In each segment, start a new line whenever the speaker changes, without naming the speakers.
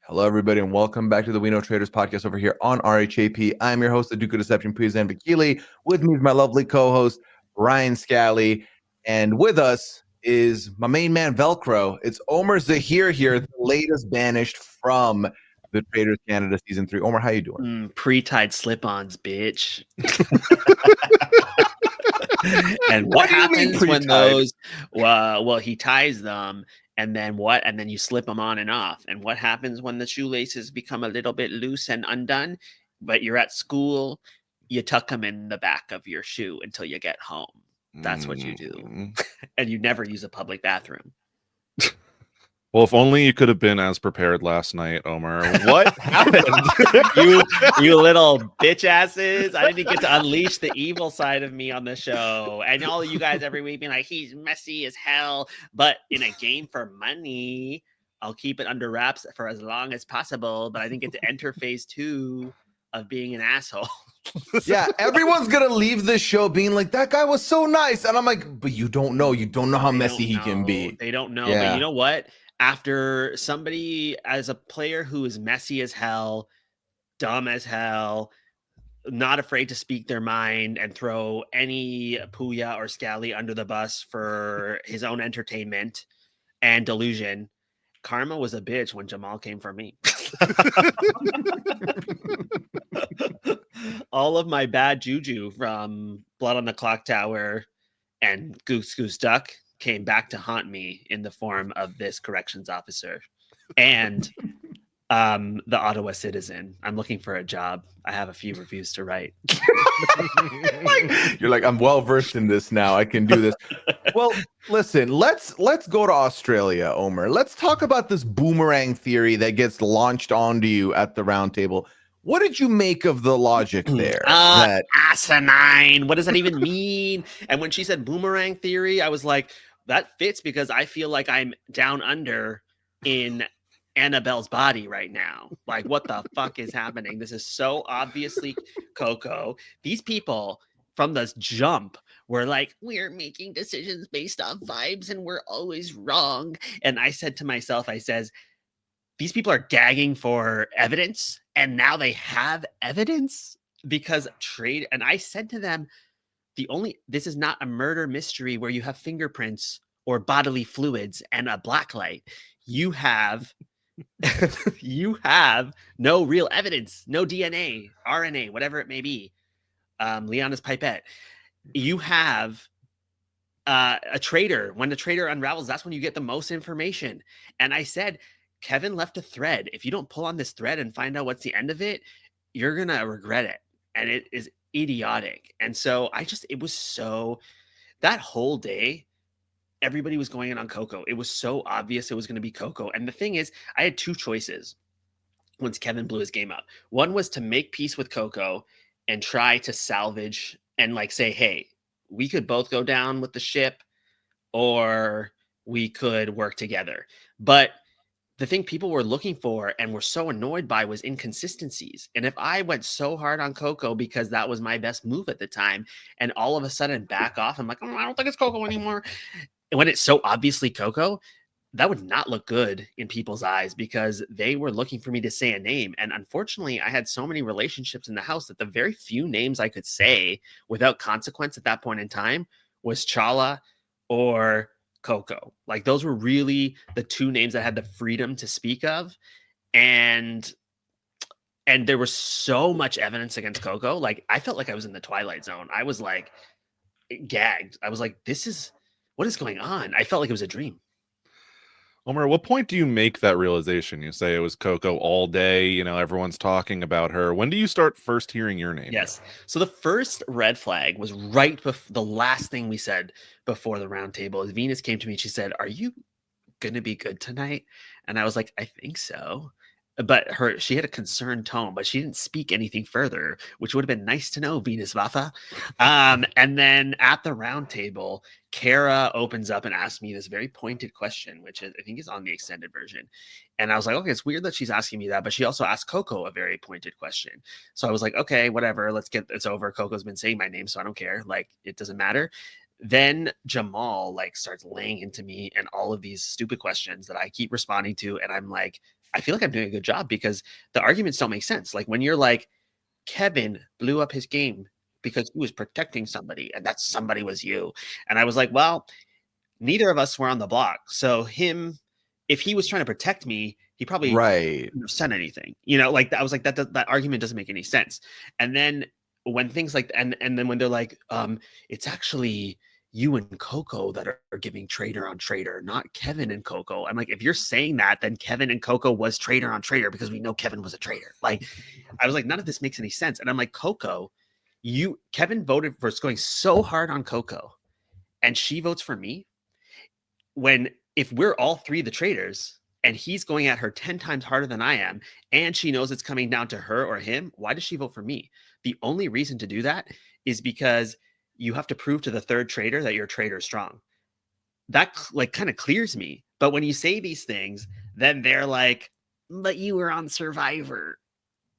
Hello, everybody, and welcome back to the We Know Traitors podcast over here on RHAP. I'm your host, the Duke of Deception, Pooya and Scally. With me is my lovely co-host, Ryan Scally. And with us is my main man, Velcro. It's Omar Zaheer here, the latest banished from the Traitors Canada Season 3. Omar, how you doing?
Pre-tied slip-ons, bitch. And
What do you mean
happens when
pre-tied?
those? Well, he ties them, and then what? And then you slip them on and off. And what happens when the shoelaces become a little bit loose and undone? But you're at school, you tuck them in the back of your shoe until you get home. That's what you do, and you never use a public bathroom.
Well, if only you could have been as prepared last night, Omar. What happened?
you little bitch asses. I didn't get to unleash the evil side of me on the show. And all of you guys every week being like, he's messy as hell. But in a game for money, I'll keep it under wraps for as long as possible. But I didn't get to enter phase 2 of being an asshole.
Yeah, everyone's gonna leave this show being like, that guy was so nice. And I'm like, but you don't know how messy he can be.
They don't know.
Yeah.
But you know what? After somebody as a player who is messy as hell, dumb as hell, not afraid to speak their mind and throw any Pooya or Scally under the bus for his own entertainment and delusion, karma was a bitch when Jamal came for me. All of my bad juju from Blood on the Clock Tower and Goose Goose Duck came back to haunt me in the form of this corrections officer and the Ottawa Citizen. I'm looking for a job. I have a few reviews to write.
You're like, I'm well versed in this now. I can do this. Well, listen, let's go to Australia, Omar. Let's talk about this boomerang theory that gets launched onto you at the roundtable. What did you make of the logic there?
That asinine. What does that even mean? And when she said boomerang theory, I was like, that fits because I feel like I'm down under in Annabelle's body right now. Like, what the fuck is happening? This is so obviously Coco. These people from the jump were like, we're making decisions based on vibes and we're always wrong. And I said to myself, these people are gagging for evidence and now they have evidence because trade. And I said to them, this is not a murder mystery where you have fingerprints or bodily fluids and a blacklight. You have no real evidence, no DNA, RNA, whatever it may be. Liana's pipette. You have a traitor. When the traitor unravels, that's when you get the most information. And I said, Kevin left a thread. If you don't pull on this thread and find out what's the end of it, you're going to regret it. And it is idiotic. And so it was so, that whole day, everybody was going in on Coco. It was so obvious it was going to be Coco. And the thing is, I had two choices once Kevin blew his game up. One was to make peace with Coco and try to salvage and like say, hey, we could both go down with the ship or we could work together. But the thing people were looking for and were so annoyed by was inconsistencies. And if I went so hard on Coco because that was my best move at the time, and all of a sudden back off, I'm like, I don't think it's Coco anymore. And when it's so obviously Coco, that would not look good in people's eyes because they were looking for me to say a name. And unfortunately, I had so many relationships in the house that the very few names I could say without consequence at that point in time was Chala or Coco. Like those were really the two names I had the freedom to speak of. And there was so much evidence against Coco. Like I felt like I was in the Twilight Zone. I was like gagged. I was like, what is going on? I felt like it was a dream.
Omar, at what point do you make that realization? You say it was Coco all day, everyone's talking about her. When do you start first hearing your name?
Yes. So the first red flag was right before the last thing we said before the round table. Venus came to me and she said, are you going to be good tonight? And I was like, I think so. But she had a concerned tone, but she didn't speak anything further, which would have been nice to know, Venus Vafa. And then at the round table, Kara opens up and asks me this very pointed question, which I think is on the extended version. And I was like, okay, it's weird that she's asking me that, but she also asked Coco a very pointed question. So I was like, okay, whatever, let's get this over. Coco's been saying my name, so I don't care. Like, it doesn't matter. Then Jamal starts laying into me and all of these stupid questions that I keep responding to. And I'm like, I feel like I'm doing a good job because the arguments don't make sense. Like when you're like, Kevin blew up his game because he was protecting somebody, and that somebody was you. And I was like, well, neither of us were on the block. So if he was trying to protect me, he probably
Right.
wouldn't have said anything. Like I was like, that argument doesn't make any sense. And then when things like and then when they're like, it's actually you and Coco that are giving traitor on traitor, not Kevin and Coco. I'm like, if you're saying that, then Kevin and Coco was traitor on traitor because we know Kevin was a traitor. Like, I was like, none of this makes any sense. And I'm like, Coco, Kevin voted for going so hard on Coco, and she votes for me. If we're all three the traitors and he's going at her 10 times harder than I am, and she knows it's coming down to her or him, why does she vote for me? The only reason to do that is because you have to prove to the third traitor that you're traitor strong. That like kind of clears me. But when you say these things, then they're like, but you were on Survivor.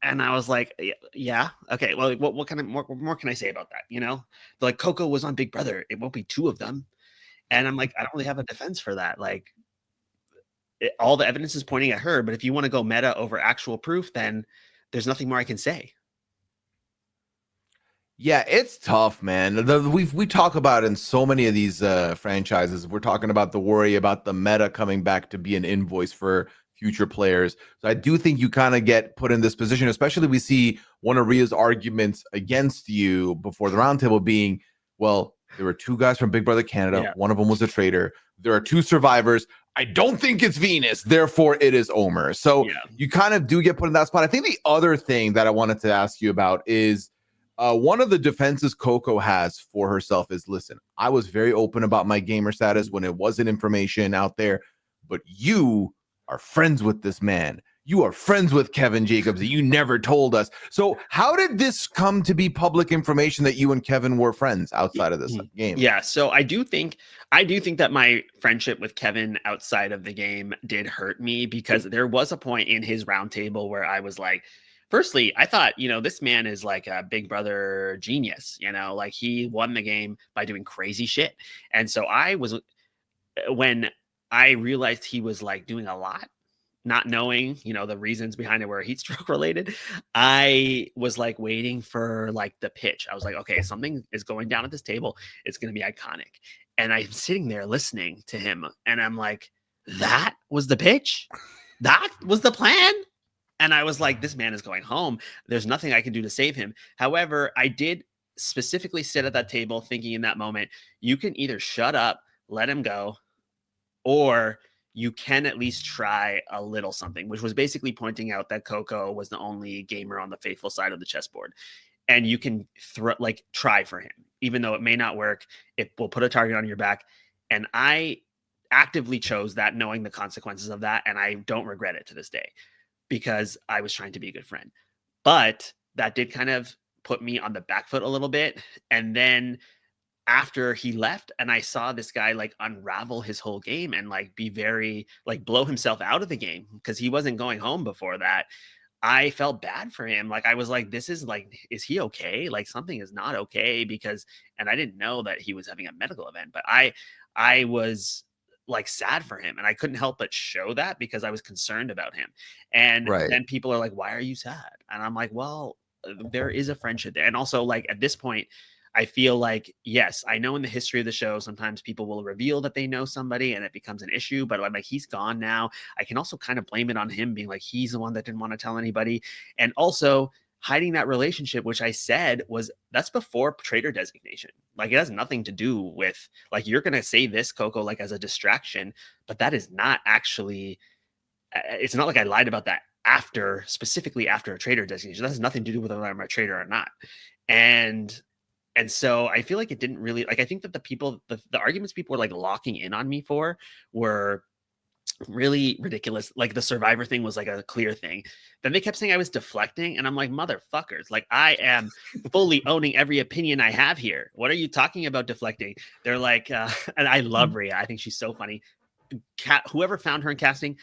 And I was like, yeah, okay. Well, what kind of more can I say about that? They're like, Coco was on Big Brother. It won't be two of them. And I'm like, I don't really have a defense for that. Like, all the evidence is pointing at her. But if you want to go meta over actual proof, then there's nothing more I can say.
Yeah, it's tough, man. We talk about in so many of these franchises. We're talking about the worry about the meta coming back to be an invoice for future players. So I do think you kind of get put in this position, especially we see one of Rhea's arguments against you before the roundtable being, well, there were two guys from Big Brother Canada.
Yeah.
One of them was a traitor. There are two survivors. I don't think it's Venus. Therefore, it is Omar. So
Yeah.
you kind of do get put in that spot. I think the other thing that I wanted to ask you about is one of the defenses Coco has for herself is, listen, I was very open about my gamer status when it wasn't information out there, but you are friends with this man. You are friends with Kevin Jacobs. You never told us. So how did this come to be public information that you and Kevin were friends outside of this game?
Yeah, so I do think that my friendship with Kevin outside of the game did hurt me, because there was a point in his roundtable where I was like, firstly, I thought, this man is like a Big Brother genius, like he won the game by doing crazy shit. And so when I realized he was like doing a lot, not knowing, the reasons behind it were heat stroke related, I was like waiting for like the pitch. I was like, okay, something is going down at this table. It's going to be iconic. And I'm sitting there listening to him, and I'm like, that was the pitch? That was the plan? And I was like, this man is going home. There's nothing I can do to save him. However, I did specifically sit at that table thinking in that moment, you can either shut up, let him go, or you can at least try a little something, which was basically pointing out that Coco was the only gamer on the faithful side of the chessboard. And you can try for him, even though it may not work. It will put a target on your back. And I actively chose that, knowing the consequences of that. And I don't regret it to this day, because I was trying to be a good friend. But that did kind of put me on the back foot a little bit. And then after he left and I saw this guy like unravel his whole game and like be very like blow himself out of the game because he wasn't going home before that, I felt bad for him. Like I was like, this is like, is he okay? Like something is not okay, and I didn't know that he was having a medical event, but I was like sad for him, and I couldn't help but show that because I was concerned about him. And
Right.
then people are like, why are you sad? And I'm like, well, there is a friendship there. And also like at this point, I feel like, yes, I know in the history of the show, sometimes people will reveal that they know somebody and it becomes an issue, but I'm like, he's gone now. I can also kind of blame it on him being like, he's the one that didn't want to tell anybody. And also hiding that relationship, which I said that's before traitor designation. Like it has nothing to do with like, you're going to say this, Coco, like as a distraction, but that is not actually, it's not like I lied about that specifically after a traitor designation. That has nothing to do with whether I'm a traitor or not. And so I feel like it didn't really like, I think that the arguments people were like locking in on me for were really ridiculous. Like the Survivor thing was like a clear thing. Then they kept saying I was deflecting, and I'm like, motherfuckers, like I am fully owning every opinion I have here. What are you talking about deflecting? They're like, and I love Rhea. I think she's so funny. Whoever found her in casting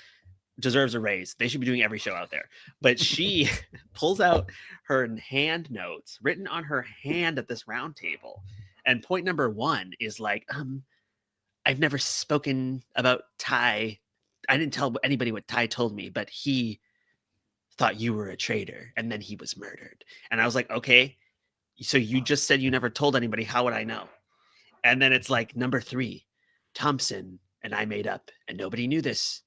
deserves a raise. They should be doing every show out there. But she pulls out her hand notes written on her hand at this round table. And point number 1 is like, I've never spoken about Ty didn't tell anybody what Ty told me, but he thought you were a traitor, and then he was murdered. And I was like, okay, so you just said you never told anybody. How would I know? And then it's like number 3, Thompson and I made up, and nobody knew this.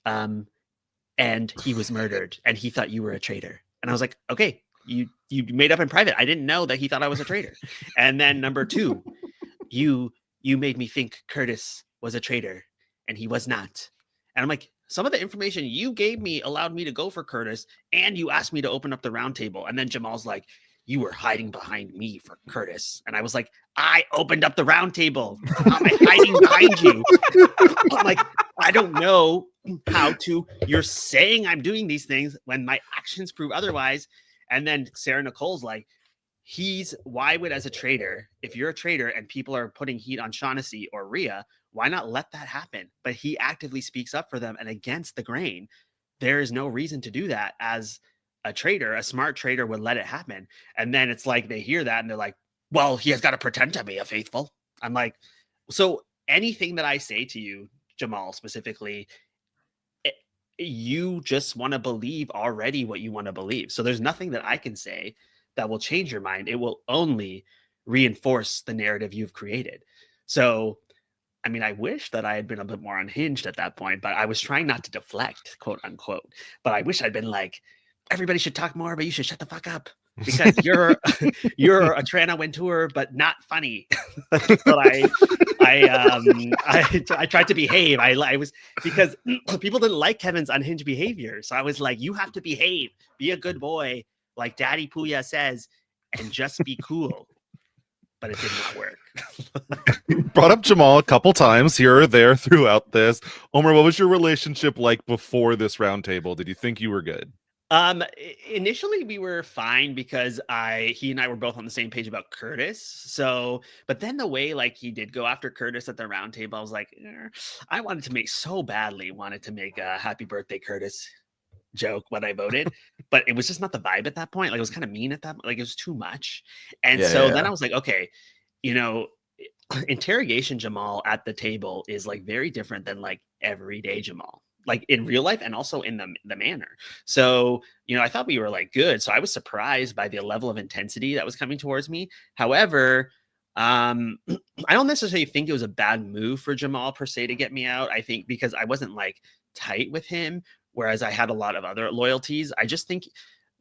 And he was murdered, and he thought you were a traitor. And I was like, okay, you made up in private. I didn't know that he thought I was a traitor. And then number 2, you made me think Curtis was a traitor, and he was not. And I'm like, some of the information you gave me allowed me to go for Curtis, and you asked me to open up the round table. And then Jamal's like, you were hiding behind me for Curtis. And I was like, I opened up the round table. How am I hiding behind you? I'm like, I don't know how to. You're saying I'm doing these things when my actions prove otherwise. And then Sarah Nicole's like, why would, as a traitor, if you're a traitor and people are putting heat on Shaughnessy or Rhea, why not let that happen? But he actively speaks up for them, and against the grain, there is no reason to do that. As a traitor, a smart traitor would let it happen. And then it's like they hear that and they're like, well, he has got to pretend to be a faithful. I'm like, so anything that I say to you, Jamal, specifically, you just want to believe already what you want to believe. So there's nothing that I can say that will change your mind. It will only reinforce the narrative you've created. So, I mean, I wish that I had been a bit more unhinged at that point, but I was trying not to deflect, quote unquote. But I wish I'd been like, everybody should talk more, but you should shut the fuck up because you're a Trana Wintour, but not funny. But I tried to behave. I was, because people didn't like Kevin's unhinged behavior. So I was like, you have to behave, be a good boy, like Daddy Pooya says, and just be cool. But it did not work.
Brought up Jamal a couple times here or there throughout this. Omar, what was your relationship like before this roundtable? Did you think you were good?
Initially we were fine because he and I were both on the same page about Curtis. So, but then the way like he did go after Curtis at the round table, I was like, I wanted to make a happy birthday Curtis joke when I voted, but it was just not the vibe at that point. Like it was kind of mean at that, like it was too much. And then I was like, okay, interrogation Jamal at the table is like very different than like everyday Jamal, like in real life and also in the manner. So, I thought we were like good. So I was surprised by the level of intensity that was coming towards me. However, I don't necessarily think it was a bad move for Jamal per se to get me out. I think because I wasn't like tight with him, whereas I had a lot of other loyalties. I just think,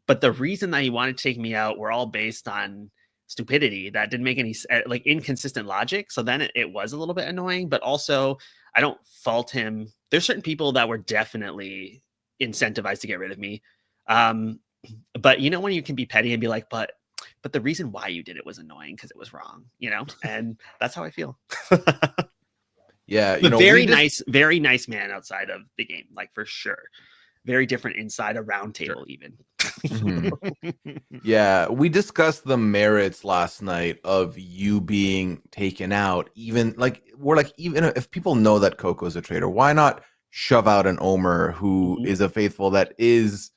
but the reason that he wanted to take me out were all based on stupidity that didn't make any like inconsistent logic. So then it was a little bit annoying, but also I don't fault him. There's certain people that were definitely incentivized to get rid of me. But when you can be petty and be like, but the reason why you did it was annoying because it was wrong, and that's how I feel.
Yeah.
Very nice man outside of the game, like for sure. Very different inside a round table, even.
Yeah, we discussed the merits last night of you being taken out. Even if people know that Coco's a traitor, why not shove out an Omar who is a faithful, that is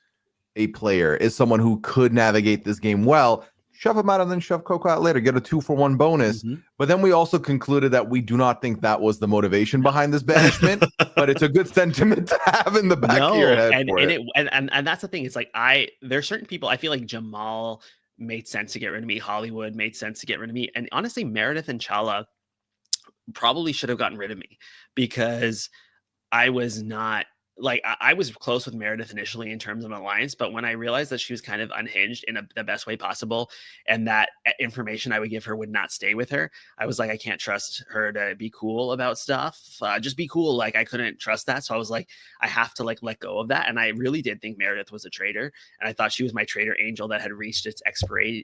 a player, is someone who could navigate this game well? Shove him out and then shove Coco out later, get a 2-for-1 bonus. But then we also concluded that we do not think that was the motivation behind this banishment, but it's a good sentiment to have in the back of your head.
And that's the thing. It's like there's certain people, I feel like Jamal made sense to get rid of me. Hollywood made sense to get rid of me. And honestly, Meredith and Chala probably should have gotten rid of me because I was not like, I was close with Meredith initially in terms of an alliance, but when I realized that she was kind of unhinged in the best way possible, and that information I would give her would not stay with her, I was like, I can't trust her to be cool about stuff. Just be cool. Like I couldn't trust that. So I was like, I have to like let go of that. And I really did think Meredith was a traitor. And I thought she was my traitor angel that had reached its expiry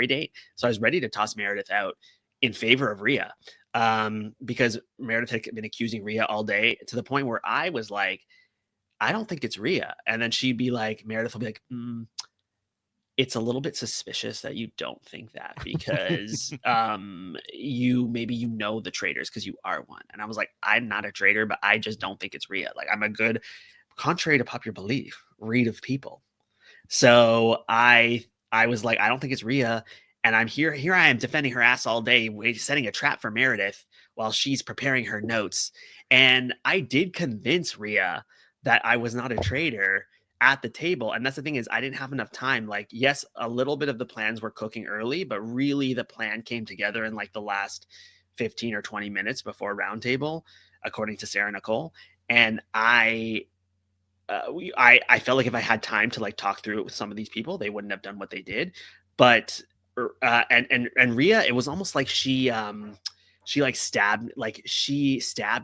date. So I was ready to toss Meredith out in favor of Rhea. Because Meredith had been accusing Rhea all day, to the point where I was like, I don't think it's Rhea. And then she'd be like, Meredith will be like, it's a little bit suspicious that you don't think that because maybe you know the traitors because you are one. And I was like, I'm not a traitor, but I just don't think it's Rhea. Like I'm a good, contrary to popular belief, read of people. So I was like, I don't think it's Rhea. And I'm here I am defending her ass all day, setting a trap for Meredith, while she's preparing her notes. And I did convince Rhea that I was not a traitor at the table. And that's the thing, is I didn't have enough time. Like, yes, a little bit of the plans were cooking early, but really the plan came together in like the last 15 or 20 minutes before roundtable, according to Sarah Nicole. And I felt like if I had time to like talk through it with some of these people, they wouldn't have done what they did. But and Rhea, it was almost like she stabbed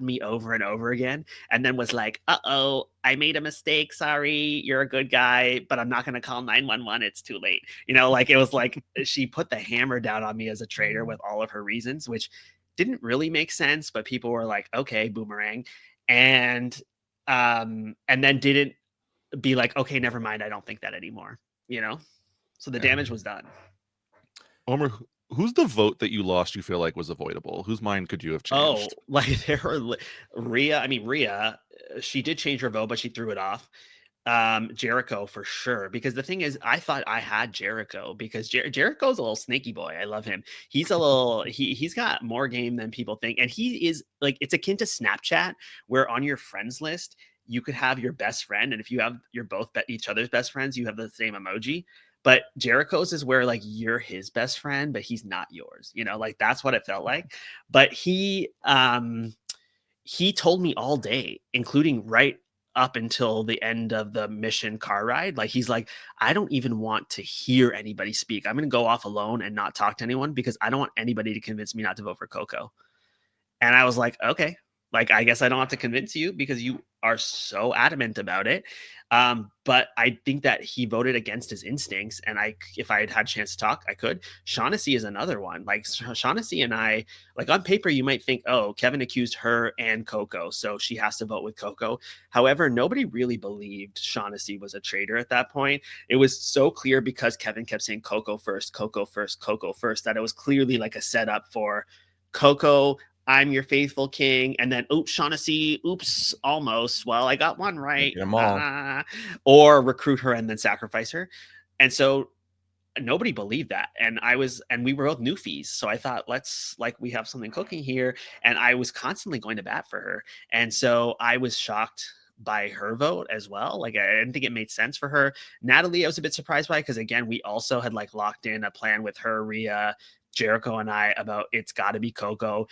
me over and over again, and then was like, "Uh-oh, I made a mistake. Sorry, you're a good guy, but I'm not going to call 911. It's too late." You know, like it was like she put the hammer down on me as a traitor with all of her reasons, which didn't really make sense, but people were like, "Okay, boomerang." And then didn't be like, "Okay, never mind. I don't think that anymore." You know? So the damage was done.
Omar, who's the vote that you lost you feel like was avoidable? Whose mind could you have changed?
Oh, like there were Rhea, she did change her vote, but she threw it off. Jericho for sure, because the thing is, I thought I had Jericho because Jericho's a little snaky boy. I love him. He's a little he's got more game than people think, and he is like, it's akin to Snapchat, where on your friends list you could have your best friend, and if you're both each other's best friends, you have the same emoji. But Jericho's is where like you're his best friend, but he's not yours. You know, like that's what it felt like. But he told me all day, including right up until the end of the mission car ride. Like, he's like, "I don't even want to hear anybody speak. I'm going to go off alone and not talk to anyone because I don't want anybody to convince me not to vote for Coco." And I was like, "Okay, like, I guess I don't have to convince you because you are so adamant about it." But I think that he voted against his instincts. And if I had had a chance to talk, I could. Shaughnessy is another one. Like, Shaughnessy and I, like, on paper, you might think, "Oh, Kevin accused her and Coco, so she has to vote with Coco." However, nobody really believed Shaughnessy was a traitor at that point. It was so clear because Kevin kept saying Coco first, Coco first, Coco first, that it was clearly like a setup for Coco, "I'm your faithful king," and then, "Oops, Shaughnessy, oops, almost. Well, I got one right."
Get 'em all.
Or recruit her and then sacrifice her. And so nobody believed that. And we were both newfies. So I thought, we have something cooking here. And I was constantly going to bat for her. And so I was shocked by her vote as well. Like, I didn't think it made sense for her. Natalie, I was a bit surprised by, because again, we also had like locked in a plan with her, Rhea, Jericho, and I about it's got to be Coco.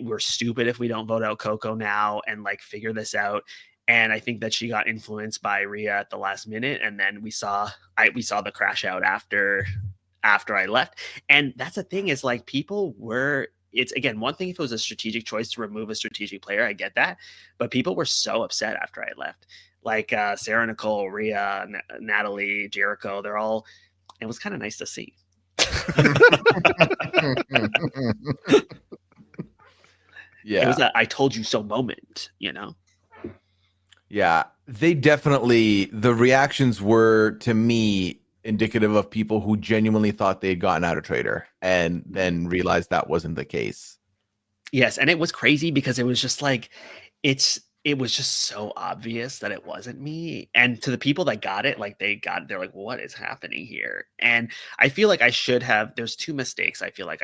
We're stupid if we don't vote out Coco now and like figure this out. And I think that she got influenced by Rhea at the last minute, and then we saw the crash out after I left. And that's the thing, is like, it's, again, one thing if it was a strategic choice to remove a strategic player, I get that, but people were so upset after I left. Like, Sarah Nicole, Rhea, Natalie, Jericho, it was kind of nice to see.
Yeah.
It was a "I told you so" moment, you know?
Yeah, the reactions were, to me, indicative of people who genuinely thought they had gotten out a traitor and then realized that wasn't the case.
Yes, and it was crazy because it was just like, it was just so obvious that it wasn't me. And to the people that got it, like, they're like, "What is happening here?" And I feel like there's two mistakes. I feel like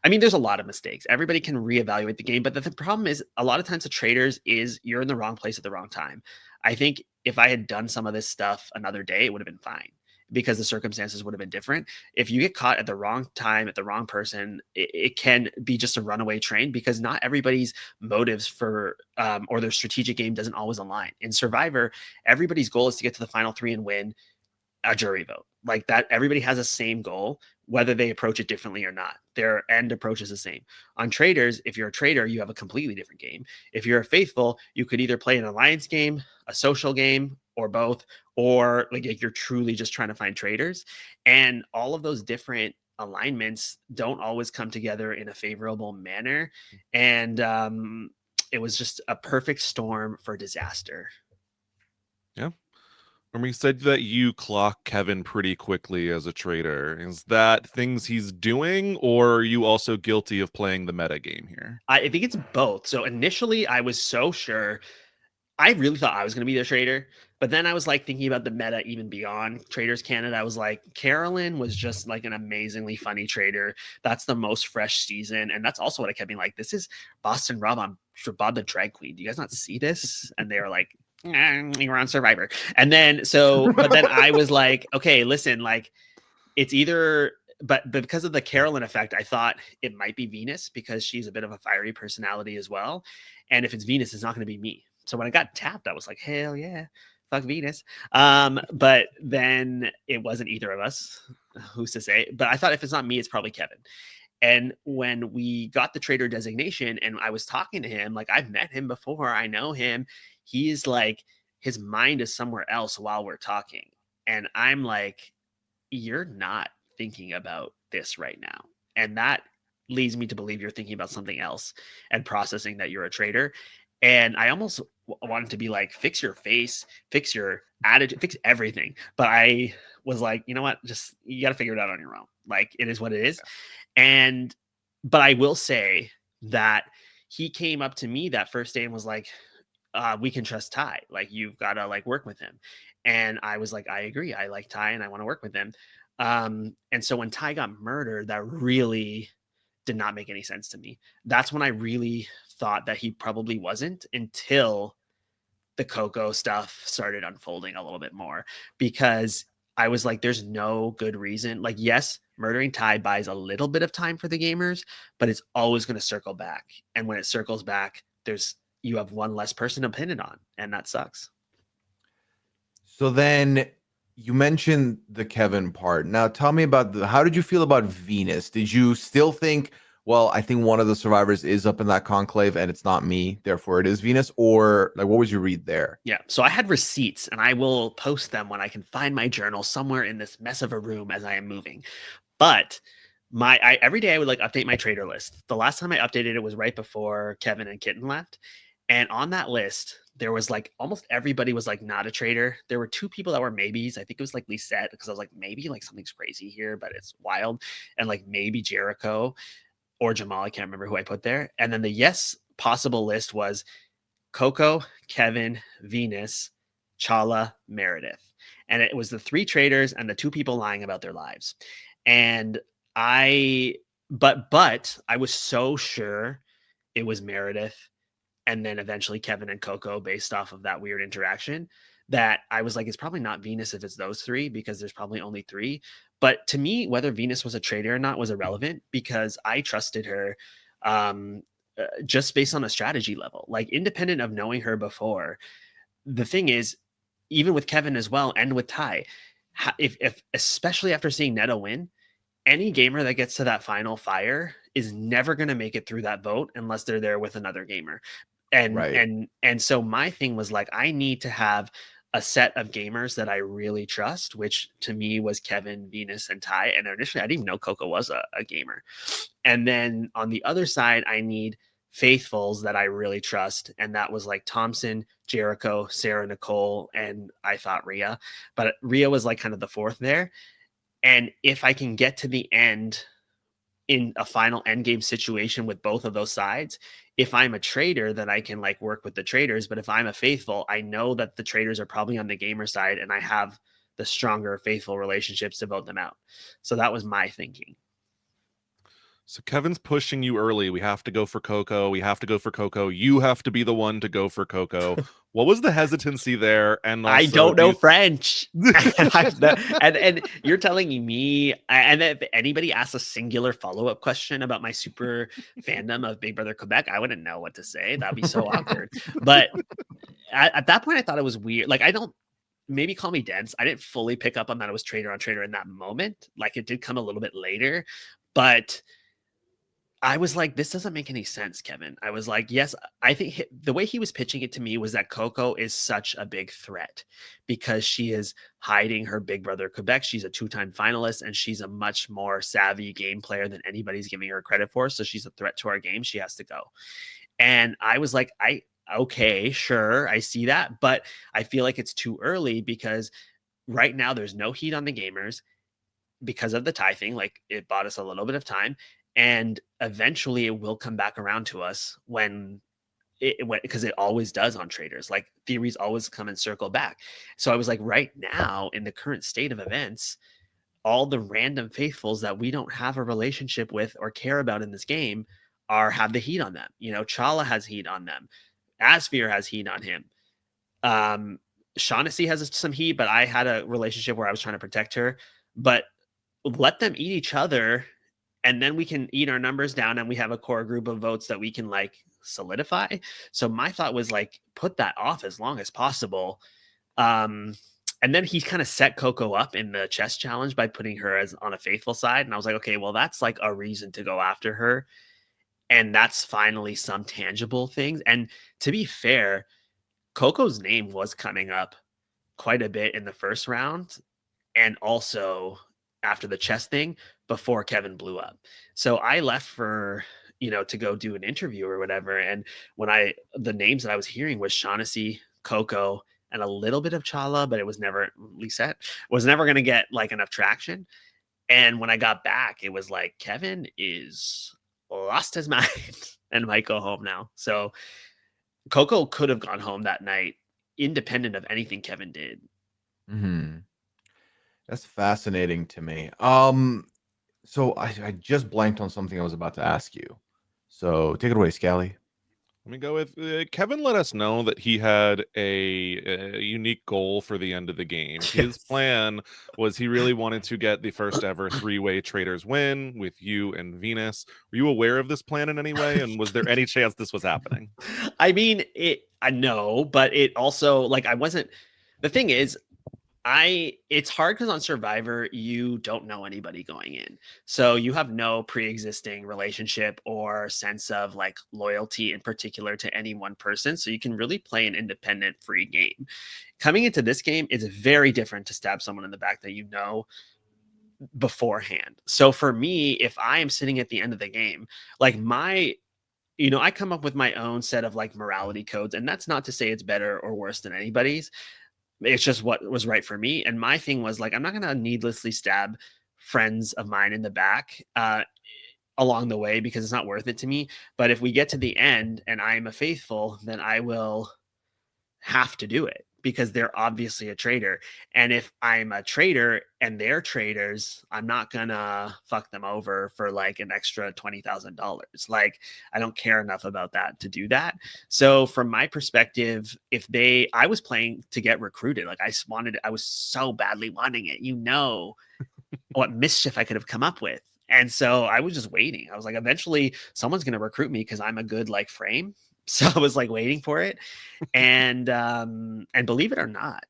I mean, there's a lot of mistakes. Everybody can reevaluate the game, but the problem is, a lot of times the traders is you're in the wrong place at the wrong time. I think if I had done some of this stuff another day, it would have been fine because the circumstances would have been different. If you get caught at the wrong time, at the wrong person, it can be just a runaway train, because not everybody's motives for or their strategic game doesn't always align. In Survivor, everybody's goal is to get to the final three and win a jury vote. Like that, everybody has the same goal, whether they approach it differently or not. Their end approach is the same. On Traitors, if you're a traitor, you have a completely different game. If you're a faithful, you could either play an alliance game, a social game, or both, or like you're truly just trying to find traitors. And all of those different alignments don't always come together in a favorable manner. And it was just a perfect storm for disaster.
Yeah. Remember, you said that you clock Kevin pretty quickly as a traitor. Is that things he's doing, or are you also guilty of playing the meta game here?
I think it's both. So initially, I was so sure. I really thought I was going to be the traitor. But then I was like thinking about the meta even beyond Traitors Canada. I was like, Carolyn was just like an amazingly funny traitor. That's the most fresh season. And that's also what I kept being like, this is Boston Rob on Bob the Drag Queen. Do you guys not see this? And they were like, you're on Survivor. And then but then I was like, okay, listen, like it's either, but because of the Carolyn effect, I thought it might be Venus because she's a bit of a fiery personality as well. And if it's Venus, it's not going to be me. So when I got tapped, I was like, hell yeah, fuck Venus. But then it wasn't either of us. Who's to say? But I thought if it's not me, it's probably Kevin. And when we got the traitor designation and I was talking to him, like I've met him before, I know him. He's like, his mind is somewhere else while we're talking. And I'm like, you're not thinking about this right now. And that leads me to believe you're thinking about something else and processing that you're a traitor. And I almost wanted to be like, fix your face, fix your attitude, fix everything. But I was like, you know what? Just, you got to figure it out on your own. Like, it is what it is. And, but I will say that he came up to me that first day and was like, we can trust Ty. Like, you've got to like work with him. And I was like, I agree. I like Ty and I want to work with him. And so when Ty got murdered, that really did not make any sense to me. That's when I really thought that he probably wasn't, until the Coco stuff started unfolding a little bit more, because I was like, there's no good reason. Like, yes, murdering Ty buys a little bit of time for the gamers, but it's always going to circle back. And when it circles back, you have one less person to pin it on, and that sucks.
So then you mentioned the Kevin part. Now tell me about how did you feel about Venus? Did you still think, well, I think one of the survivors is up in that conclave and it's not me, therefore it is Venus? Or like, what was your read there?
Yeah. So I had receipts and I will post them when I can find my journal somewhere in this mess of a room as I am moving. But every day I would like update my traitor list. The last time I updated it was right before Kevin and Kitten left. And on that list, there was like almost everybody was like not a traitor. There were 2 people that were maybes. I think it was like Lisette, because I was like, maybe like something's crazy here, but it's wild. And like maybe Jericho or Jamal. I can't remember who I put there. And then the yes possible list was Coco, Kevin, Venus, Chala, Meredith. And it was the 3 traitors and the 2 people lying about their lives. And but I was so sure it was Meredith and then eventually Kevin and Coco based off of that weird interaction, that I was like, it's probably not Venus if it's those 3, because there's probably only 3. But to me, whether Venus was a traitor or not was irrelevant, because I trusted her just based on a strategy level, like independent of knowing her before. The thing is, even with Kevin as well and with Ty, if especially after seeing Neto win, any gamer that gets to that final fire is never going to make it through that vote unless they're there with another gamer. And
Right.
and so my thing was like, I need to have a set of gamers that I really trust, which to me was Kevin, Venus, and Ty. And initially I didn't even know Coco was a gamer. And then on the other side, I need faithfuls that I really trust. And that was like Thompson, Jericho, Sarah Nicole, and I thought Rhea. But Rhea was like kind of the 4th there. And if I can get to the end in a final end game situation with both of those sides, if I'm a traitor, then I can like work with the traitors. But if I'm a faithful, I know that the traitors are probably on the gamer side and I have the stronger faithful relationships to vote them out. So that was my thinking.
So Kevin's pushing you early. We have to go for Coco. We have to go for Coco. You have to be the one to go for Coco. What was the hesitancy there? And also,
I don't know French. and you're telling me, and if anybody asks a singular follow-up question about my super fandom of Big Brother Quebec, I wouldn't know what to say. That'd be so awkward. But at that point, I thought it was weird. Like, maybe call me dense. I didn't fully pick up on that it was traitor on traitor in that moment. Like, it did come a little bit later, but I was like, this doesn't make any sense, Kevin. I was like, yes, I think the way he was pitching it to me was that Coco is such a big threat because she is hiding her Big Brother Quebec. She's a 2-time finalist and she's a much more savvy game player than anybody's giving her credit for. So she's a threat to our game. She has to go. And I was like, okay, sure, I see that. But I feel like it's too early because right now there's no heat on the gamers because of the tie thing. Like, it bought us a little bit of time. And eventually it will come back around to us when it went, because it always does on Traitors. Like theories always come and circle back. So I was like, right now in the current state of events, all the random faithfuls that we don't have a relationship with or care about in this game have the heat on them. You know, Chala has heat on them. Asphir has heat on him. Shaughnessy has some heat, but I had a relationship where I was trying to protect her. But let them eat each other, and then we can eat our numbers down, and we have a core group of votes that we can like solidify. So my thought was like, put that off as long as possible. And then he kind of set Coco up in the chess challenge by putting her as on a faithful side. And I was like, okay, well, that's like a reason to go after her. And that's finally some tangible things. And to be fair, Coco's name was coming up quite a bit in the first round, and also after the chess thing before Kevin blew up. So I left for, to go do an interview or whatever. And when the names that I was hearing was Shaughnessy, Coco, and a little bit of Chala, but it was never, Lisette was never going to get like enough traction. And when I got back, it was like, Kevin is lost his mind and might go home now. So Coco could have gone home that night, independent of anything Kevin did.
That's fascinating to me. So I just blanked on something I was about to ask you. So take it away, Scally.
Let me go with Kevin. Let us know that he had a unique goal for the end of the game. His plan was he really wanted to get the first ever 3-way Traitors win with you and Venus. Were you aware of this plan in any way? And was there any chance this was happening?
I mean, I know, but it also like I wasn't. The thing is, it's hard because on Survivor you don't know anybody going in, so you have no pre-existing relationship or sense of like loyalty in particular to any one person, so you can really play an independent free game. Coming into this game, it's very different to stab someone in the back that you know beforehand. So for me, if I am sitting at the end of the game, like I come up with my own set of like morality codes, and that's not to say it's better or worse than anybody's. It's just what was right for me. And my thing was like, I'm not going to needlessly stab friends of mine in the back along the way because it's not worth it to me. But if we get to the end and I'm a faithful, then I will have to do it because they're obviously a traitor. And if I'm a traitor and they're traitors, I'm not gonna fuck them over for like an extra $20,000. Like, I don't care enough about that to do that. So from my perspective, I was playing to get recruited. Like I was so badly wanting it, what mischief I could have come up with. And so I was just waiting. I was like, eventually someone's going to recruit me because I'm a good like frame. So I was like waiting for it. And believe it or not,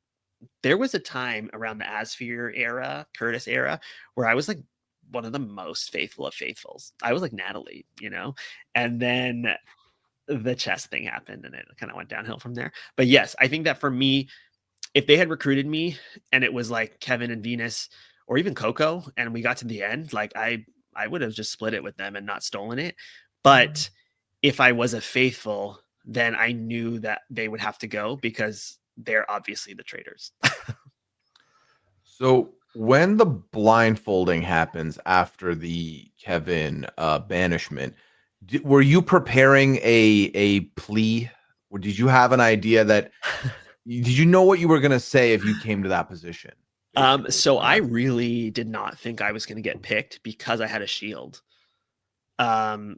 there was a time around the Asphir era, Curtis era, where I was like one of the most faithful of faithfuls. I was like Natalie, and then the chess thing happened and it kind of went downhill from there. But yes, I think that for me, if they had recruited me and it was like Kevin and Venus or even Coco and we got to the end, like I would have just split it with them and not stolen it. But if I was a faithful, then I knew that they would have to go because they're obviously the traitors.
So when the blindfolding happens after the Kevin banishment, were you preparing a plea, or did you have an idea that did you know what you were going to say if you came to that position?
So I really did not think I was going to get picked because I had a shield.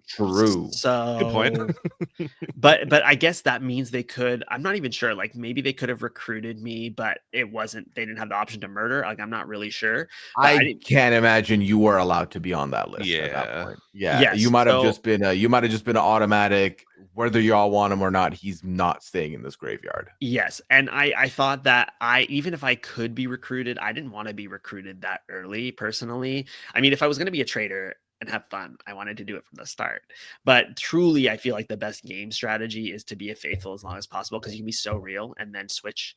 True.
So
good point.
but I guess that means I'm not even sure, like maybe they could have recruited me, but they didn't have the option to murder. Like I'm not really sure. But
I can't imagine you were allowed to be on that list at that
Yeah.
point. Yeah.
Yes,
You might have just been an automatic, whether y'all want him or not, he's not staying in this graveyard.
Yes. And I thought that even if I could be recruited, I didn't want to be recruited that early personally. I mean, if I was going to be a traitor and have fun, I wanted to do it from the start. But truly, I feel like the best game strategy is to be a faithful as long as possible because you can be so real and then switch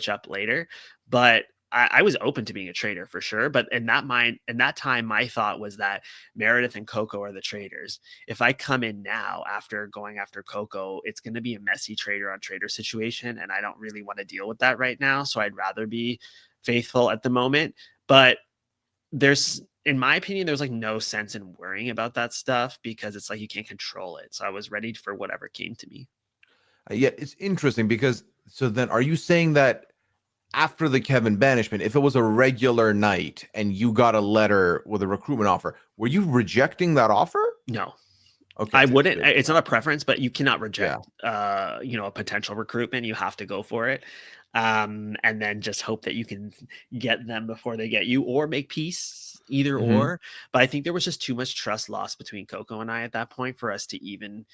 up later. But I was open to being a traitor for sure. But in that time, my thought was that Meredith and Coco are the traitors. If I come in now after going after Coco, it's going to be a messy traitor on traitor situation. And I don't really want to deal with that right now. So I'd rather be faithful at the moment. But in my opinion, there's like no sense in worrying about that stuff because it's like you can't control it. So I was ready for whatever came to me.
Yeah, it's interesting because so then are you saying that after the Kevin banishment, if it was a regular night and you got a letter with a recruitment offer, were you rejecting that offer?
No,
Okay.
I wouldn't. It's not a preference, but you cannot reject,
Yeah.
a potential recruitment. You have to go for it. And then just hope that you can get them before they get you, or make peace, either
Mhm.
or. But I think there was just too much trust lost between Coco and I at that point for us to even,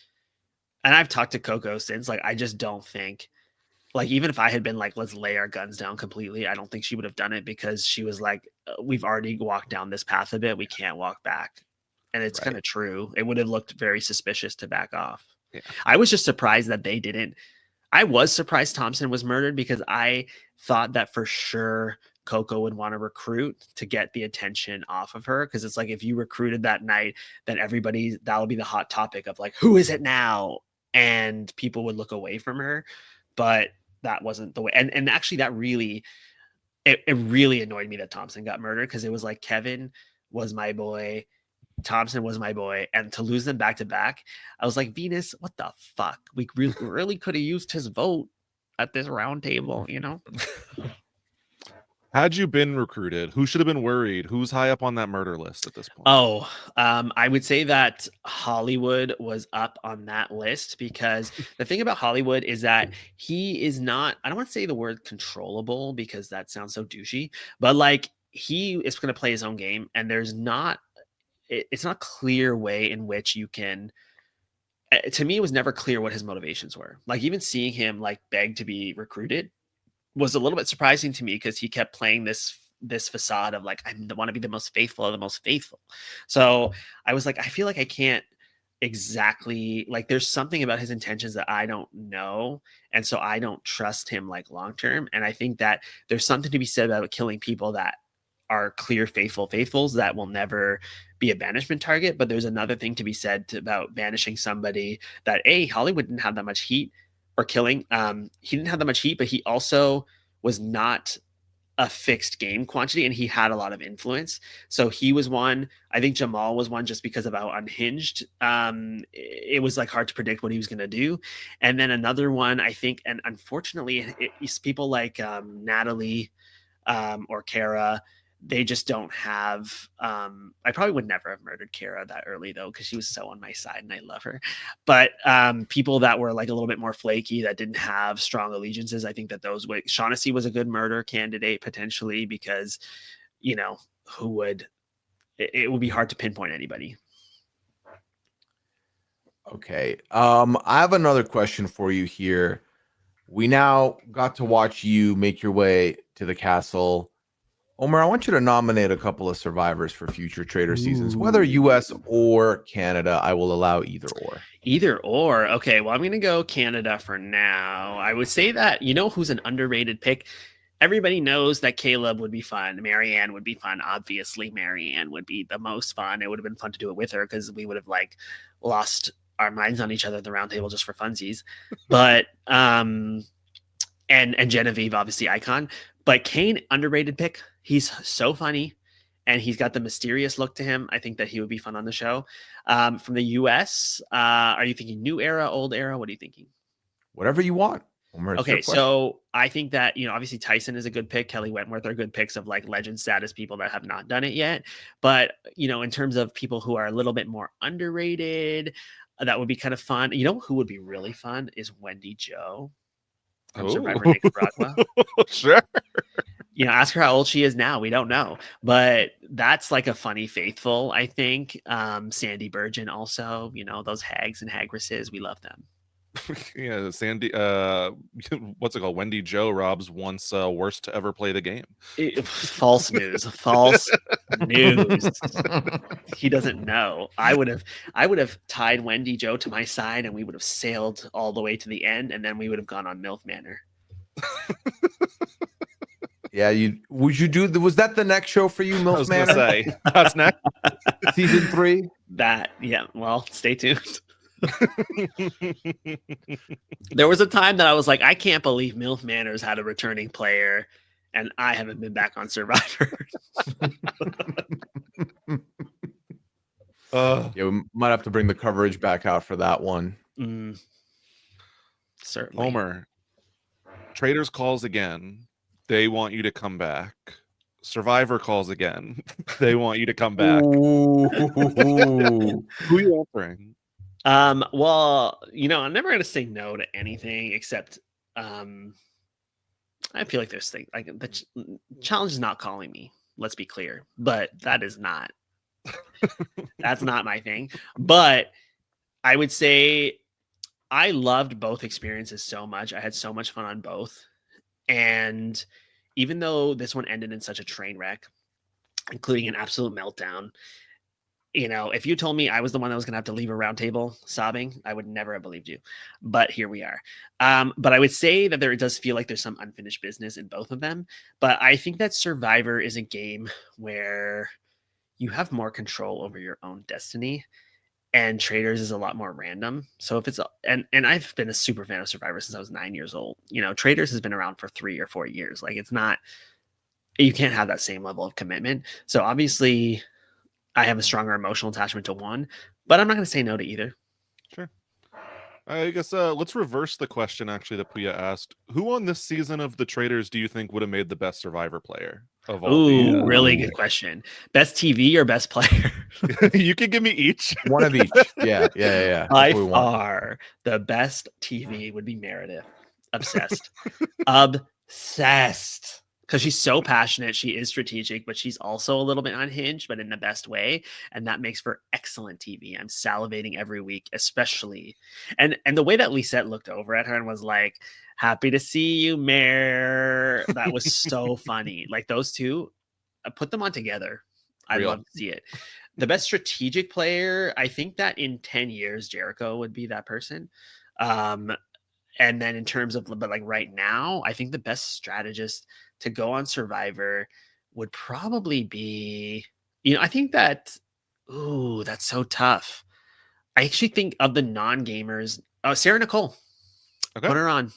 and I've talked to Coco since, like, I just don't think, like, even if I had been like, let's lay our guns down completely, I don't think she would have done it, because she was like, we've already walked down this path a bit. We can't walk back. And it's kind
Right.
of true. It would have looked very suspicious to back off.
Yeah.
I was just surprised that they didn't. I was surprised Thompson was murdered, because I thought that for sure Coco would want to recruit to get the attention off of her. Because it's like, if you recruited that night, then that'll be the hot topic of like, who is it now? And people would look away from her. But that wasn't the way. And actually, that really, it really annoyed me that Thompson got murdered, because it was like, Kevin was my boy, Thompson was my boy, and to lose them back to back, I was like, Venus, what the fuck? We really could have used his vote at this round table,
Had you been recruited, who should have been worried? Who's high up on that murder list at this point?
Oh, I would say that Hollywood was up on that list, because the thing about Hollywood is that he is not, I don't want to say the word controllable, because that sounds so douchey, but like, he is going to play his own game, and there's not, it's not a clear way in which you can, to me, it was never clear what his motivations were. Like, even seeing him like beg to be recruited was a little bit surprising to me, because he kept playing this facade of like, I want to be the most faithful of the most faithful. So I was like, I feel like I can't exactly, like, there's something about his intentions that I don't know, and so I don't trust him like long term. And I think that there's something to be said about killing people that are clear faithfuls that will never be a banishment target. But there's another thing to be said about banishing somebody that Hollywood didn't have that much heat, or killing. He didn't have that much heat, but he also was not a fixed game quantity, and he had a lot of influence. So he was one. I think Jamal was one, just because of how unhinged. It was like hard to predict what he was going to do. And then another one, I think, and unfortunately, it's people like Natalie or Kara. They just don't have, I probably would never have murdered Kara that early, though, because she was so on my side and I love her. But people that were like a little bit more flaky, that didn't have strong allegiances, I think that those way, Shaughnessy was a good murder candidate potentially, because who would, it would be hard to pinpoint anybody.
Okay. I have another question for you here. We now got to watch you make your way to the castle. Omar, I want you to nominate a couple of survivors for future Traitor seasons, whether US or Canada. I will allow either or.
Either or. Okay, well, I'm going to go Canada for now. I would say that, who's an underrated pick? Everybody knows that Caleb would be fun. Marianne would be fun. Obviously, Marianne would be the most fun. It would have been fun to do it with her, because we would have like lost our minds on each other at the round table just for funsies. But and Genevieve, obviously icon. But Kane, underrated pick. He's so funny, and he's got the mysterious look to him. I think that he would be fun on the show. From the US, are you thinking new era, old era? What are you thinking?
Whatever you want. Omar, it's your
Okay,
question.
so I think that, obviously Tyson is a good pick. Kelly Wentworth are good picks of like legend status people that have not done it yet. But, in terms of people who are a little bit more underrated, that would be kind of fun. Who would be really fun is Wendy Jo from Survivor Nicaragua.
Sure.
Ask her how old she is now. We don't know, but that's like a funny faithful, I think. Sandy Burgeon also, those hags and hagresses, we love them.
Yeah, Sandy, what's it called? Wendy Jo, Rob's once worst to ever play the game.
False news. False news. He doesn't know. I would have tied Wendy Jo to my side, and we would have sailed all the way to the end, and then we would have gone on MILF Manor.
Yeah, was that the next show for you, MILF
I was
Manor?
gonna say that's next.
Season 3?
Well, stay tuned. There was a time that I was like, I can't believe MILF Manor's had a returning player, and I haven't been back on Survivor.
Yeah, we might have to bring the coverage back out for that one.
Certainly.
Omar, Traitors calls again. They want you to come back. Survivor calls again. They want you to come back.
Ooh.
Who are you answering?
Well, I'm never gonna say no to anything except I feel like there's things like the challenge is not calling me. Let's be clear, but that's not my thing. But I would say I loved both experiences so much. I had so much fun on both, and even though this one ended in such a train wreck, including an absolute meltdown, if you told me I was the one that was going to have to leave a round table sobbing, I would never have believed you. But here we are. But I would say that it does feel like there's some unfinished business in both of them. But I think that Survivor is a game where you have more control over your own destiny, and Traitors is a lot more random. So if it's and I've been a super fan of Survivor since I was 9 years old. Traitors has been around for 3 or 4 years. Like, it's not, you can't have that same level of commitment. So obviously I have a stronger emotional attachment to one, but I'm not going to say no to either.
Sure. I guess let's reverse the question actually that Pooya asked. Who on this season of The Traitors do you think would have made the best Survivor player of all the
really good question. Best TV or best player?
You can give me each.
One of each. Yeah. That's
By
what we want.
far, the best TV would be Meredith. Obsessed. Obsessed. Because she's so passionate. She is strategic, but she's also a little bit unhinged, but in the best way. And that makes for excellent TV. I'm salivating every week, especially. And the way that Lisette looked over at her and was like, happy to see you, Mare. That was so funny. Like, those two, put them on together. I'd
Real.
love to see it. The best strategic player, I think that in 10 years, Jericho would be that person. And then in terms of, but like right now, I think the best strategist to go on Survivor would probably be, I think that, that's so tough. I actually think of the non-gamers, Sarah Nicole.
Okay.
Put her on.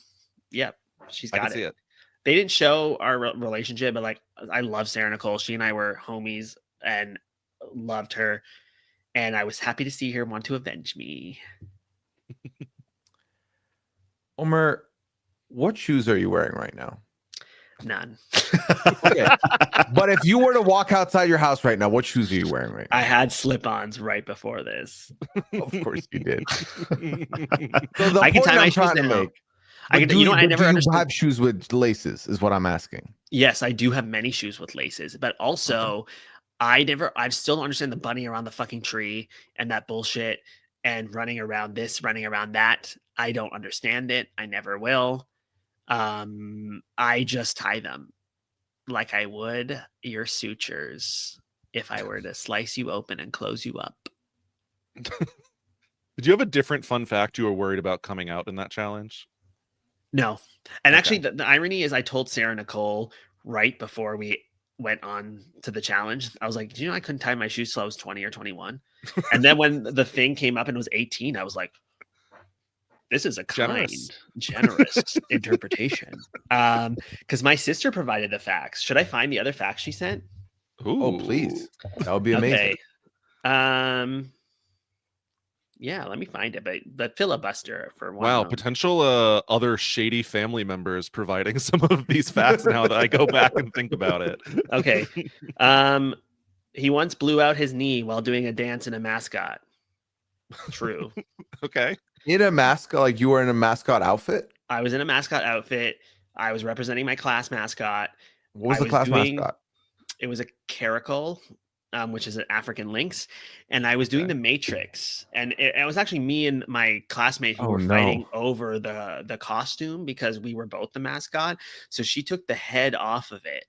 Yep. She's got
See it.
They didn't show our relationship, but like, I love Sarah Nicole. She and I were homies and loved her. And I was happy to see her want to avenge me.
Omar, what shoes are you wearing right now?
None.
Okay. But if you were to walk outside your house right now, what shoes are you wearing right now?
I had slip-ons right before this.
Of course you did.
I can tie my shoes down. I never understood.
Have shoes with laces is what I'm asking.
Yes, I do have many shoes with laces, but also I still don't understand the bunny around the fucking tree and that bullshit and running around this, running around that. I don't understand it. I never will. I just tie them like I would your sutures if I were to slice you open and close you up.
Did you have a different fun fact you were worried about coming out in that challenge?
No. And actually, the irony is I told Sarah Nicole right before we went on to the challenge, I was like, do you know I couldn't tie my shoes till I was 20 or 21? And then when the thing came up and it was 18, I was like, this is a generous interpretation. Because my sister provided the facts. Should I find the other facts she sent?
Ooh.
Oh, please. That would be amazing.
Okay. Yeah, let me find it. But filibuster for one.
Wow, potential other shady family members providing some of these facts now that I go back and think about it.
Okay. He once blew out his knee while doing a dance in a mascot. True.
Okay.
In a mascot, like you were in a mascot outfit?
I was in a mascot outfit. I was representing my class mascot.
What was the class mascot?
It was a caracal, which is an African lynx. And I was doing the Matrix. And it was actually me and my classmate who were fighting over the costume because we were both the mascot. So she took the head off of it.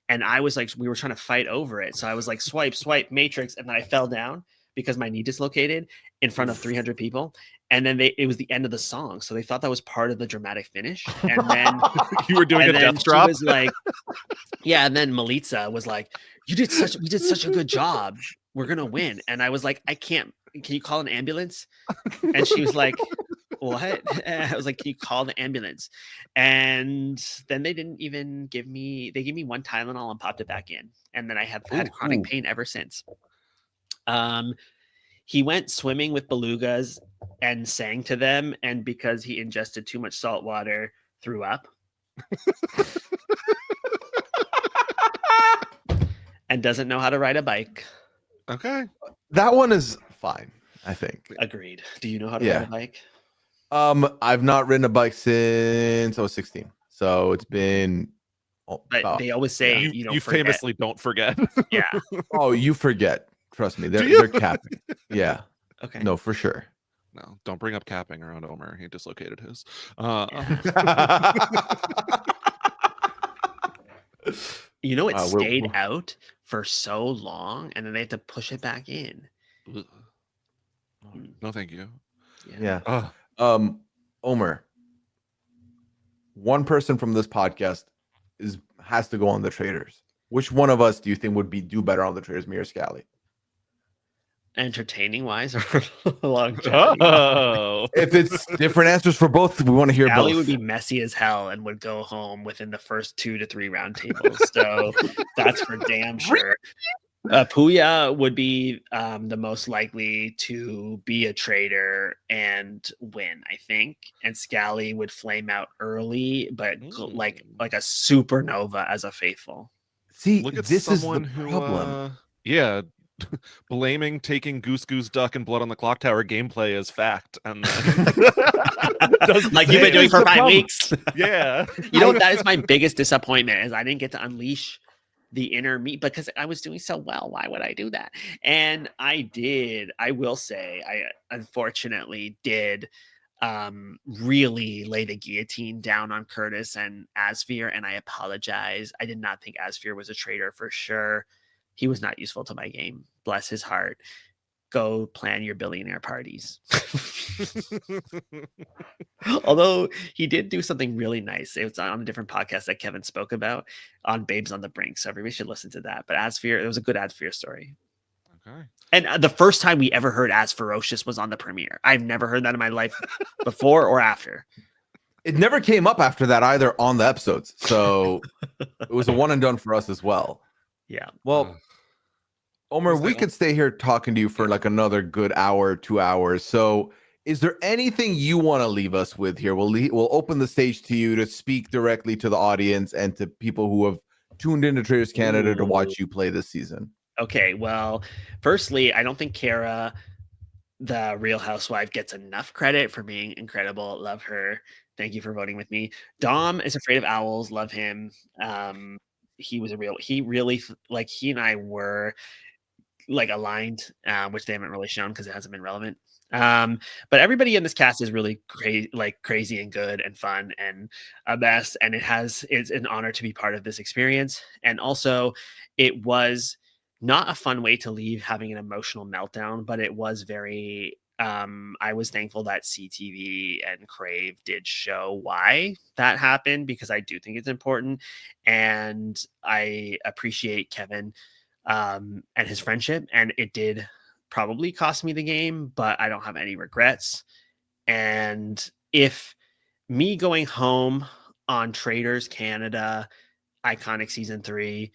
And I was like, we were trying to fight over it. So I was like, swipe, Matrix. And then I fell down because my knee dislocated in front of 300 people. And then it was the end of the song. So they thought that was part of the dramatic finish. And then
you were doing a death drop.
Was like, yeah. And then Melitza was like, we did such a good job. We're going to win. And I was like, can you call an ambulance? And she was like, what? And I was like, can you call the ambulance? And then they didn't even they gave me one Tylenol and popped it back in. And then I have had chronic pain ever since. He went swimming with belugas and sang to them, and because he ingested too much salt water, threw up. And doesn't know how to ride a bike.
Okay.
That one is fine, I think.
Agreed. Do you know how to
Yeah.
ride a bike?
I've not ridden a bike since I was 16. So it's been
But they always say
You,
you don't
you
forget.
famously don't forget.
Yeah.
Oh, you forget. Trust me.
Do you?
They're capping. Yeah.
Okay.
No, for sure.
No, don't bring up capping around Omar. He dislocated his.
You know, it stayed
we'll-
out for so long, and then they had to push it back in.
Ugh. No, thank you.
Yeah.
Ugh.
Omer, one person from this podcast has to go on the Traitors. Which one of us do you think would do better on the Traitors, me or Scally?
Entertaining wise or longevity?
Oh.
If it's different answers for both, we want to hear
Scally
both.
would be messy as hell and would go home within the first 2 to 3 round tables. So that's for damn sure. Pooya would be the most likely to be a traitor and win, I think. And Scally would flame out early, but like a supernova as a faithful.
See,
Look at
this
someone
is the problem.
yeah, blaming taking Goose Goose Duck and Blood on the Clock Tower gameplay as fact, and then
like you've been doing for 5 weeks.
Yeah,
You know, that is my biggest disappointment is I didn't get to unleash the inner me because I was doing so well. Why would I do that? And I did. I will say, I unfortunately did really lay the guillotine down on Curtis and Asfear, and I apologize. I did not think Asfear was a traitor for sure. He was not useful to my game. Bless his heart. Go plan your billionaire parties. Although he did do something really nice. It was on a different podcast that Kevin spoke about on Babes on the Brink. So everybody should listen to that. But Asfear, it was a good Asfear story.
Okay.
And the first time we ever heard As Ferocious was on the premiere. I've never heard that in my life before or after.
It never came up after that either on the episodes. So it was a one and done for us as well.
Yeah.
Well, Omer, we could stay here talking to you for like another good hour, 2 hours. So is there anything you want to leave us with here? We'll open the stage to you to speak directly to the audience and to people who have tuned into Traitors Canada to watch you play this season.
Okay, well, firstly, I don't think Kara, the Real Housewife, gets enough credit for being incredible. Love her. Thank you for voting with me. Dom is afraid of owls. Love him. He really, like, he and I were like aligned, which they haven't really shown because it hasn't been relevant. But everybody in this cast is really crazy and good and fun and a mess. And it's an honor to be part of this experience. And also, it was not a fun way to leave having an emotional meltdown, but it was very I was thankful that CTV and Crave did show why that happened, because I do think it's important. And I appreciate Kevin and his friendship. And it did probably cost me the game, but I don't have any regrets. And if me going home on Traitors Canada Iconic Season 3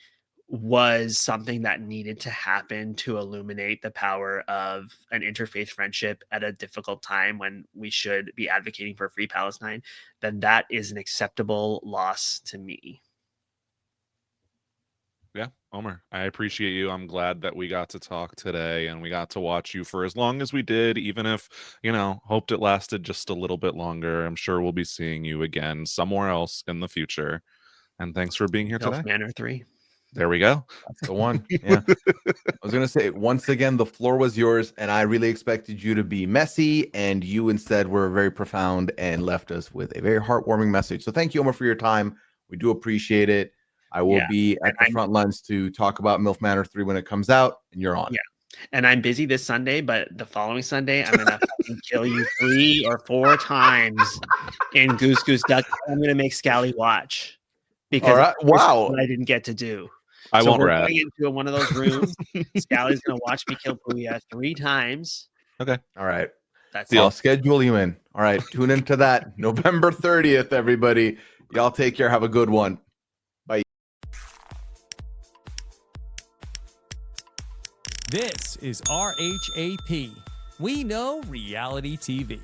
was something that needed to happen to illuminate the power of an interfaith friendship at a difficult time when we should be advocating for free Palestine, then that is an acceptable loss to me.
Yeah, Omer, I appreciate you. I'm glad that we got to talk today and we got to watch you for as long as we did, even if, hoped it lasted just a little bit longer. I'm sure we'll be seeing you again somewhere else in the future. And thanks for being here today.
Manor 3.
There we go.
That's the one. Yeah. I was going to say, once again, the floor was yours, and I really expected you to be messy, and you instead were very profound and left us with a very heartwarming message. So thank you, Omar, for your time. We do appreciate it. I will be at the front lines to talk about MILF Manor 3 when it comes out, and you're on.
Yeah. And I'm busy this Sunday, but the following Sunday, I'm going to kill you 3 or 4 times in Goose Goose Duck. I'm going to make Scally watch. Because
wow,
I didn't get to do.
I won't
we're
rat.
going into one of those rooms. Scally's going to watch me kill Pooya 3 times.
Okay.
All right.
That's
I'll schedule you in. All right. Tune into that November 30th, everybody. Y'all take care. Have a good one. Bye.
This is RHAP, We Know Reality TV.